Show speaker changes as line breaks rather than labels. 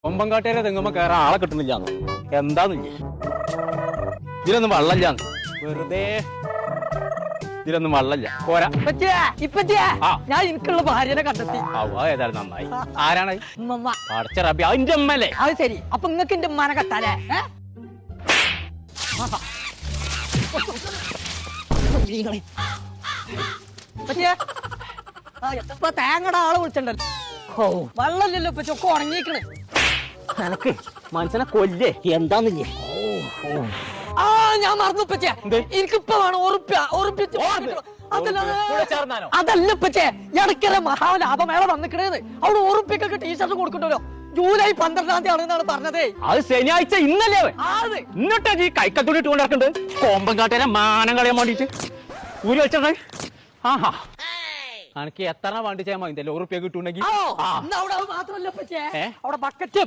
കൊമ്പങ്കാട്ടേരെ തെങ്ങുമ്പോ കയറാൻ ആളെ കിട്ടുന്നില്ലാന്ന്. എന്താന്നില്ലേ ഇതിലൊന്നും വെള്ളമില്ലാന്ന്. വെറുതെ ഇതിലൊന്നും വെള്ളമില്ല. പോരാ
ഞാൻ എനിക്കുള്ള ഭാര്യനെ കണ്ടെത്തി.
ഏതായാലും നന്നായി. ആരാണ്
ഉമ്മ.
അടച്ച റബി അതിന്റെ അമ്മല്ലേ?
അത് ശരി. അപ്പൊ നിങ്ങക്ക് എന്റെ ഉമ്മാനെ കെട്ടാലേ? ഇപ്പൊ തേങ്ങയുടെ ആളെ വിളിച്ചിട്ടുണ്ടല്ലോ. വെള്ളമില്ലല്ലോ ഇപ്പൊ ചൊക്കെ ഉണങ്ങിക്കണ്.
എനക്ക് മനസ്സിനെ കൊല്ലേ എന്താന്നില്ലേ?
ഞാൻ മറന്നു ഇപ്പച്ചേ. എനിക്കിപ്പ വേണം അതല്ല ഇപ്പച്ചേ, ഇടയ്ക്കര മഹാലാഭമേള വന്നിക്കണേന്ന്. അവിടെ ഉറുപ്പിക്കൊക്കെ ടീഷർട്ട് കൊടുക്കണ്ടല്ലോ. ജൂലൈ 12-ാം തീയതി ആണെന്നാണ് പറഞ്ഞത്.
അത് ശനിയാഴ്ച ഇന്നല്ലേ? എന്നിട്ടാ ഈ കൈക്കത്തോടി ഇട്ടുകൊണ്ട് നടക്കുന്നുണ്ട്. കോമ്പങ്കാട്ടേരെ മാനം കളയാൻ വേണ്ടിട്ട് ഊരി വെച്ചത്. ആഹാ എനിക്ക് എത്ര വണ്ടി ചെയ്യാൻ മതി ഉറുപ്പിയൊക്കെ കിട്ടുണ്ടെങ്കിൽ.
അവിടെ മാത്രല്ല അവിടെ ബക്കറ്റ്